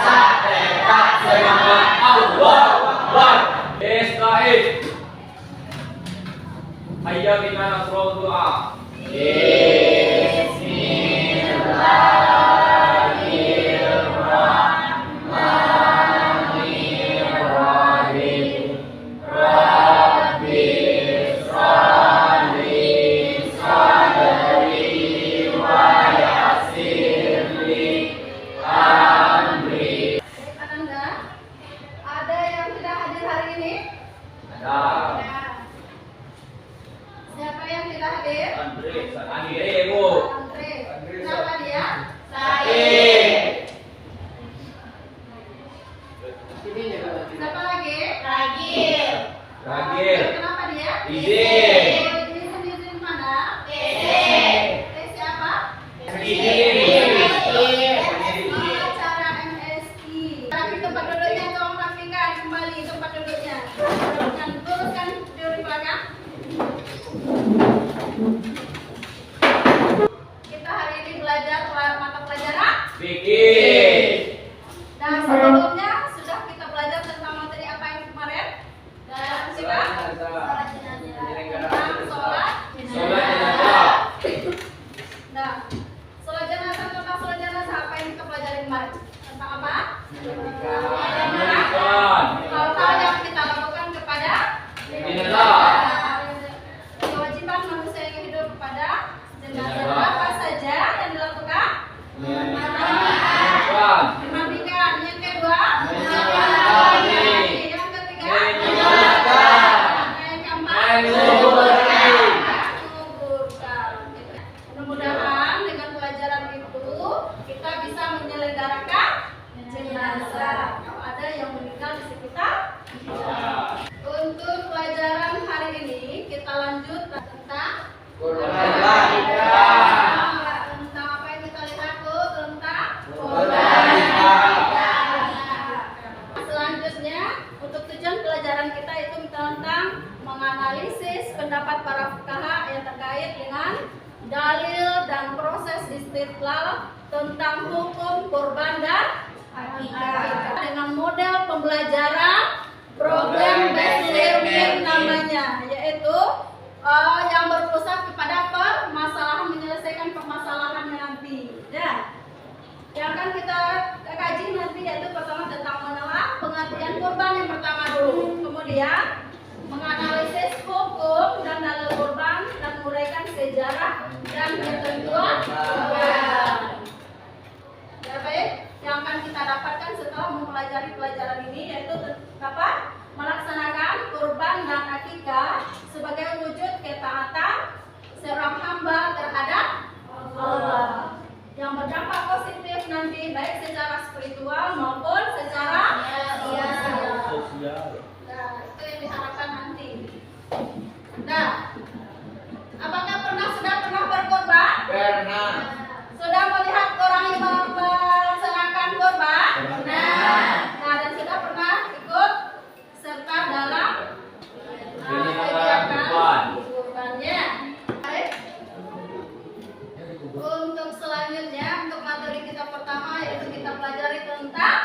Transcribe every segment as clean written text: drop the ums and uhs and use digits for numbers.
Puasa, tekad, semangat, Allahu Akbar. Ista'id. Hayya bima nasrul doa. Ada yang tidak hadir hari ini? Ada. Siapa yang tidak hadir? Andre, Ibu. Andre. Kenapa dia? Siapa lagi? Ragil. Kenapa dia? Izin. Ini sendiri mana? Siapa? Acara MSI. Tapi tempat duduknya tolong rapikan kembali tempat duduknya. Dan luruskan dari belakang. Kita hari ini belajar mata pelajaran Fikih. dan sebelumnya sudah kita belajar tentang materi apa yang kemarin? Dan kita Sholat jenazah. Nah, sholat jenazah tentang sholat jenazah apa yang kita pelajari kemarin? Tentang apa? Hal-hal yang kita lakukan kepada Jenazah. kewajiban manusia yang hidup kepada jenazah. Apa saja yang dilakukan? Memandikan. Yang kedua, yang ketiga, yang keempat, menguburkan. Mudah-mudahan dengan pelajaran itu kita bisa menyelenggarakan jenazah kalau ada yang meninggal di sekitar kita. Untuk pelajaran hari ini kita lanjut tentang tentang apa yang kita lihat tuh tentang selanjutnya untuk tujuan pelajaran kita itu tentang menganalisis pendapat para fuqaha yang terkait dengan dalil dan proses istidlal tentang hukum kurban dan akikah dengan model pembelajaran program based learning namanya, yaitu yang berpusat kepada menyelesaikan permasalahannya nanti. Ya, yang akan kita kaji nanti yaitu pertama tentang menelaah pengertian kurban yang pertama dulu, kemudian menganalisis hukum dan dalil kurban dan menguraikan sejarah dan ketentuan kurban. Ya baik, yang akan kita dapatkan setelah mempelajari pelajaran ini yaitu apa? Melaksanakan kurban dan akikah sebagai wujud ketaatan seorang hamba terhadap Allah yang berdampak positif nanti baik secara spiritual maupun secara sosial. Nah, itu yang diharapkan nanti. Nah, apakah sudah pernah berkorban? Pernah. Sudah melihat orang yang melaksanakan kurban? Nah, dan sudah pernah ikut serta dalam kegiatan kurbannya. Baik. Untuk selanjutnya, untuk materi kita pertama yaitu kita pelajari tentang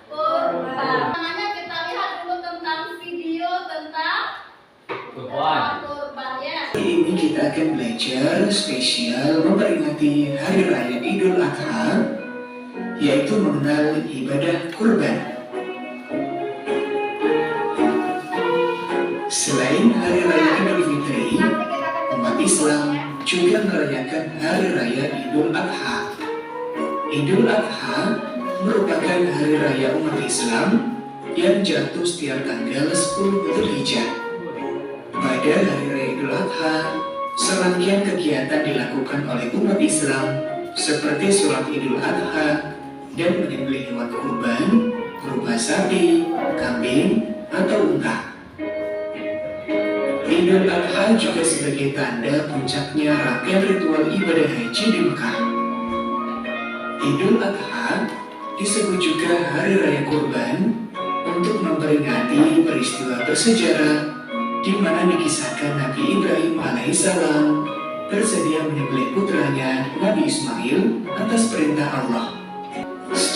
kurban. Pertamanya kita lihat dulu tentang video tentang kurbannya. Hari ini kita akan belajar spesial memperingati Hari Raya Idul Adha, yaitu mengenal ibadah kurban. Selain Hari Raya Idul Fitri, umat Islam juga merayakan Hari Raya Idul Adha. Idul Adha merupakan hari raya umat Islam yang jatuh setiap tanggal 10 Dzulhijjah. Pada Hari Raya Idul Adha, serangkaian kegiatan dilakukan oleh umat Islam seperti sholat Idul Adha dan menyembelih hewan kurban berupa sapi, kambing, atau unta. Idul Adha juga sebagai tanda puncaknya rangkaian ritual ibadah haji di Mekah. Idul Adha disebut juga Hari Raya Kurban untuk memperingati peristiwa bersejarah di mana dikisahkan Nabi Ibrahim alaihissalam bersedia menyembelih putranya Nabi Ismail atas perintah Allah.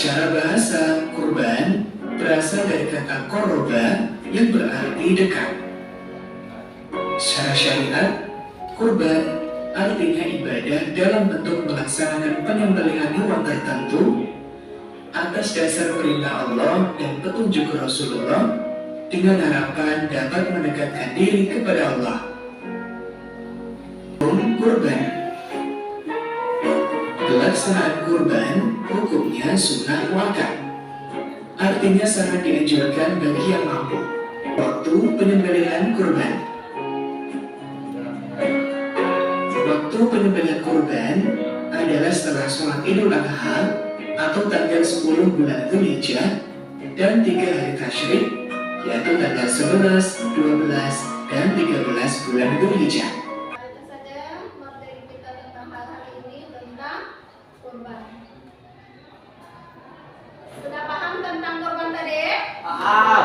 Secara bahasa, kurban berasal dari kata koroba yang berarti dekat. Secara syariat, kurban artinya ibadah dalam bentuk melaksanakan penyembelihan hewan tertentu atas dasar perintah Allah dan petunjuk Rasulullah dengan harapan dapat mendekatkan diri kepada Allah. Kurban. Pelaksanaan kurban hukumnya sunnah muakkad. Artinya sangat dianjurkan bagi yang mampu. Waktu penyembelihan kurban. Waktu penyembelihan kurban adalah setelah sholat Idul Adha atau tanggal 10 bulan Dzulhijjah dan 3 hari tasyrik, yaitu tanggal 11, 12, dan 13 bulan Dzulhijjah. Itu saja materi kita tentang hal ini tentang kurban. Sudah paham tentang kurban tadi? Paham.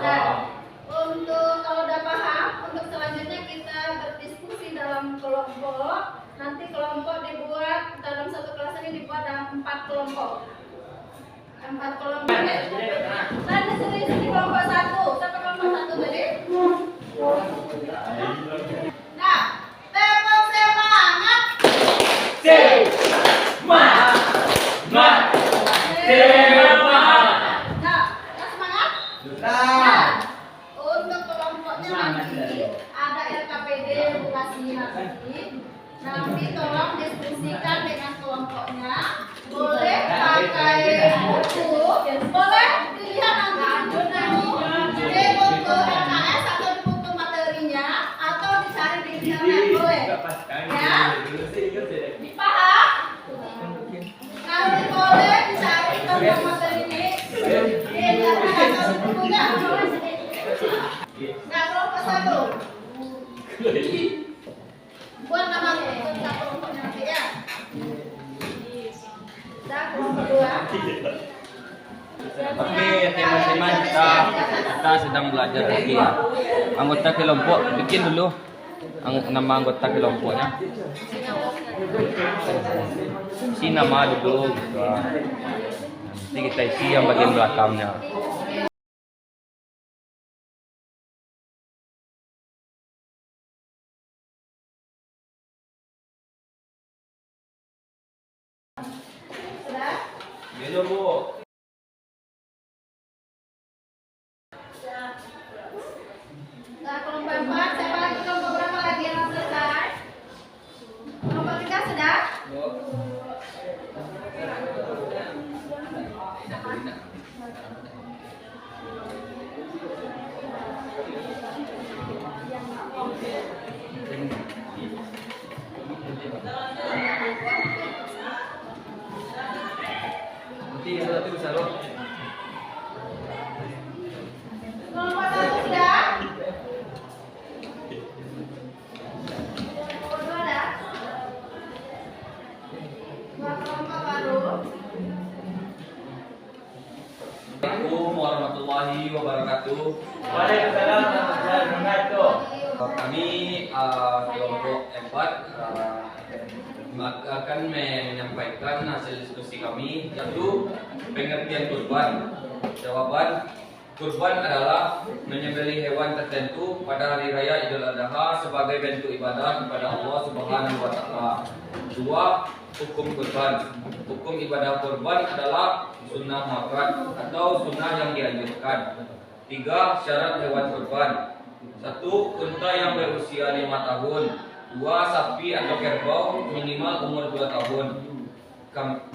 Nah, untuk kalau udah paham, untuk selanjutnya kita berdiskusi dalam kelompok. Nanti kelompok dibuat dalam satu kelas ini dibuat dalam 4 kelompok. 4 kelompok. Nah, di sini kelompok 1. Siapa kelompok 1 tadi? Nah, tepuk semangat. Semangat. Nah, Semangat. udah semangat? Sudah. Untuk kelompoknya nanti ada LKPD edukasi nanti. Nanti tolong diskusikan dengan kelompoknya. Boleh pakai buku, boleh dilihat nanti di buku LKS atau di buku materinya atau dicari di internet, boleh. Ya, dipaham? Nanti boleh dicari tentang materi ini di internet atau di bukunya. Nah, kelompok 1 buat nama tentang kelompoknya nanti ya. Nah, kelompok 2. Oke, teman-teman, kita sedang belajar lagi ya. Anggota kelompok, bikin dulu nama anggota kelompoknya. Isi nama dulu gitu. Nanti kita isi yang bagian belakangnya. Sudah? Belum, Bu. Nah, kelompok 4, siapa lagi kelompok berapa lagi yang belum selesai? Kelompok 3 sudah? Nanti satu bisa loh. Kelompok 1 sudah? Kelompok 2 ada? 2 kelompok baru. Assalamualaikum warahmatullahi wabarakatuh. Waalaikumsalam warahmatullahi wabarakatuh. Kami kelompok 4 akan menyampaikan hasil diskusi kami, yaitu pengertian kurban. Jawaban, kurban adalah menyembelih hewan tertentu pada hari raya Idul Adha sebagai bentuk ibadah kepada Allah Subhanahu wa taala. 2. Hukum kurban. Hukum ibadah kurban adalah sunnah muakkad atau sunnah yang dianjurkan. 3. Syarat hewan kurban. 1. Unta yang berusia 5 tahun. 2. Sapi atau kerbau minimal umur 2 tahun.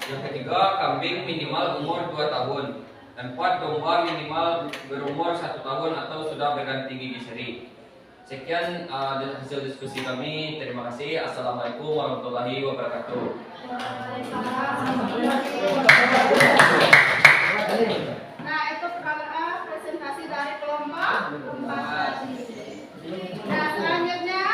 Yang ketiga, kambing minimal umur 2 tahun. Dan 4. Domba minimal berumur 1 tahun atau sudah berganti gigi seri. Sekian hasil diskusi kami. Terima kasih. Assalamualaikum warahmatullahi wabarakatuh. Nah, itu presentasi dari kelompok 4. Nah, selanjutnya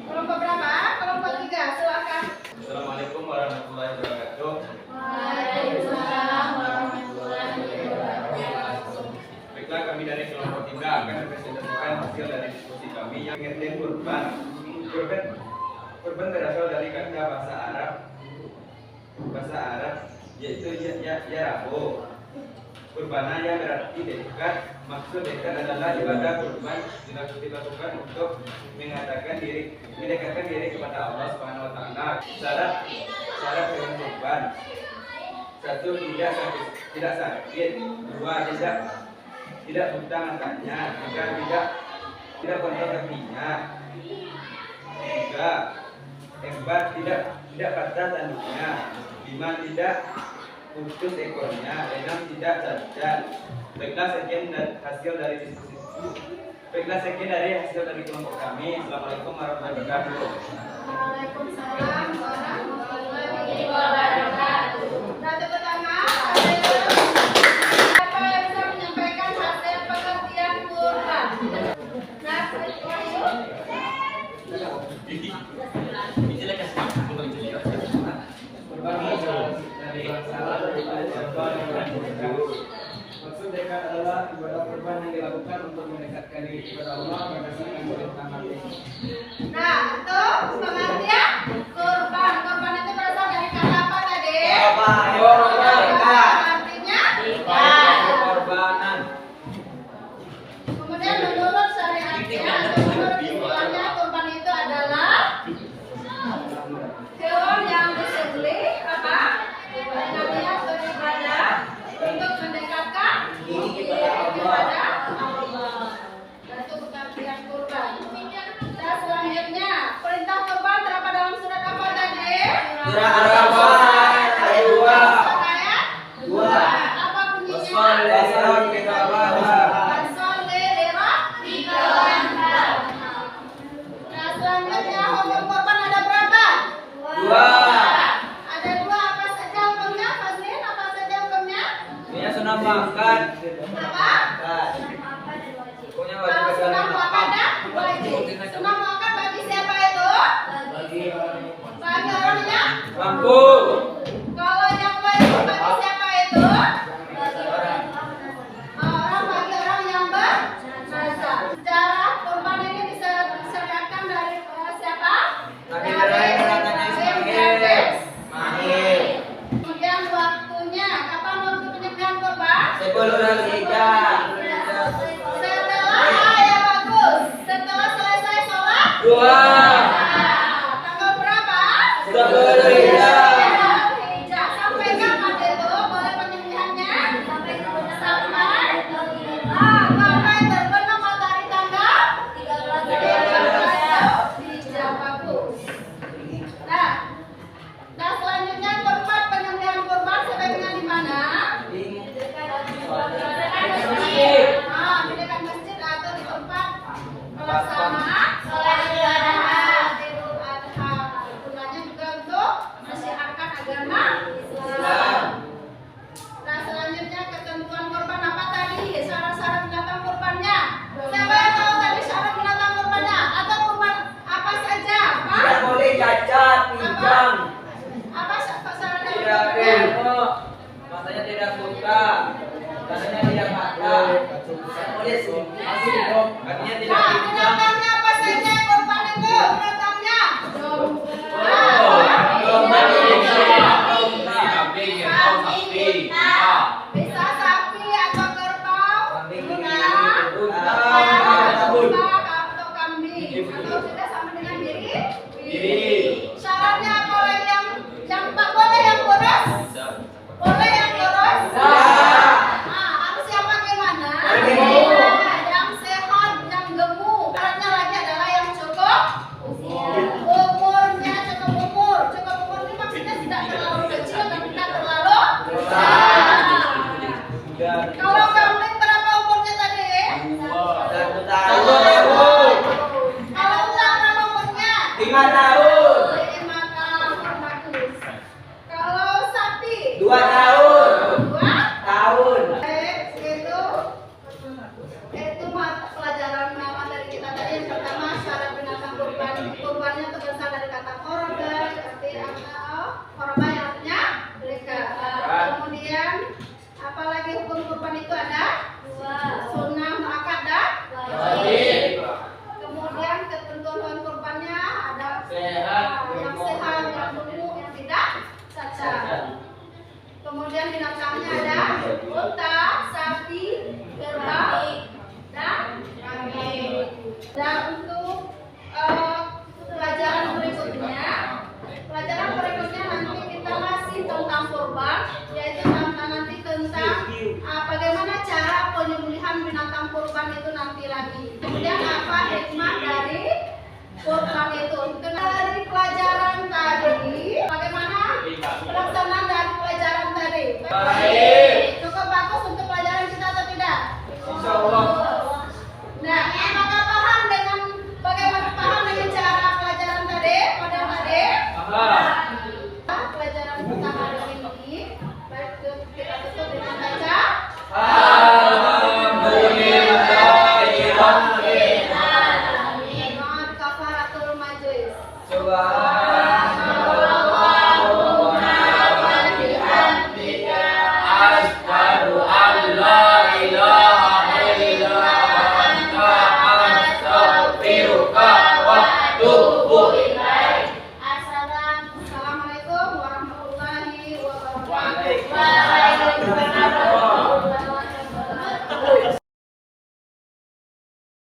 kelompok berapa? Kelompok 3, silakan. Assalamualaikum warahmatullahi wabarakatuh. Waalaikumsalam warahmatullahi wabarakatuh. Baiklah, kami dari kelompok 3 akan mempresentasikan hasil dari diskusi kami yang pengertian kurban. Kurban berasal dari kata bahasa Arab yaitu rabu. Kurbanaya berarti dekat. Maksud dekat adalah ibadah kurban dilakukan untuk mendekatkan diri kepada Allah Subhanahu wa taala. Syarat hewan kurban: 1. Tidak sakit. 2. Tidak buta matanya. 3. Tidak kotor kakinya. 4. Tidak patah tanduknya. 5. Tidak putus ekornya. 6. Tidak cacat. Baiklah, sekian dari hasil dari kelompok kami. Assalamualaikum warahmatullahi wabarakatuh. Waalaikumsalam warahmatullahi wabarakatuh. Nah, tepuk tangan. Siapa yang bisa menyampaikan hasil pengertian kurban? Nah, Dari bahasa Arab maksud dekat adalah ibadah kurban yang dilakukan untuk mendekatkan diri kepada Allah berdasarkan perintah mati. nah, itu pengertian kurban. Kurban itu berasal dari kata apa tadi? Korban. Artinya Korbanan. kemudian menurut syariatnya atau menurut istilahnya kurban itu adalah hewan yang disembelih apa? Dengan niat beribadah untuk mendekatkan diri kepada Allah. Dan itu pengertian kurban. Dan selanjutnya perintah kurban terdapat dalam surat apa tadi? Surat Al-Baqarah ayat 2. Ayat 2. Apa bunyinya? Wassallallahu kita bahas. Nah, selanjutnya hukum kurban ada berapa? 2. Ada 2. Apa saja hukumnya? Fazlin, apa saja hukumnya? Ini sunnah makan. Apa? Pokoknya Kalau wajib sunnah ada muakkadah wajib. Sunnah muakkad bagi siapa itu? Bagi orang yang mampu. kalau yang wajib bagi siapa itu? Bagi orang yang bernazar. Sejarah kurban ini disyariatkan dari siapa? Nabi Ibrahim katanya Ismail. Mahir. Kemudian waktunya, kapan waktu penyembelihan kurban? 10 Dzulhijjah. Setelah ya bagus. Setelah selesai sholat? 2. Tanggal berapa? 10 Dzulhijjah. Sampai kapan itu boleh penyembelihannya? Sampai terbenam matahari tanggal 13 Dzulhijjah. Bagus. Nah, selanjutnya kurban, penyembelihan kurban sebaiknya di mana? Di dekat masjid atau di tempat pelaksanaan sholat Idul Adha. Gunanya juga untuk menyiarkan agama Islam. Nah, selanjutnya ketentuan kurban apa tadi? Syarat-syarat binatang kurbannya. Siapa yang tahu tadi syarat binatang kurbannya? Atau kurban apa saja? Apa? Tidak boleh cacat, pinjam. Apa syaratnya Tidak kurbannya? bengkok. Matanya tidak buta. Katanya tidak patah. Boleh masih kakinya tidak Nah, pincang. binatangnya apa saja kurban itu? Binatangnya? Bisa sapi atau kerbau, unta, atau kambing, atau sudah sama dengan diri. Syaratnya boleh yang tak boleh yang boros? Boleh yang boros? Harus yang bagaimana? Yang sehat, yang gemuk. Syaratnya lagi adalah yang cukup umurnya cukup umur. Cukup umur ini maksudnya tidak terlalu kecil dan tidak terlalu besar. Kalau kambing berapa umurnya tadi? 1 tahun. Kalau unta berapa umurnya? 5 tahun. 5 tahun. Bagus. Kalau sapi? 2 tahun. 2 Tahun. Itu pelajaran materi kita tadi. Yang pertama syarat binatang kurban. Kurbannya itu berasal dari kata korban, arti korban yang artinya mereka. Kemudian apalagi hukum kurban itu ada? Sunnah muakkadah. Wajib. Kemudian ketentuan hewan kurbannya ada Subhanallah.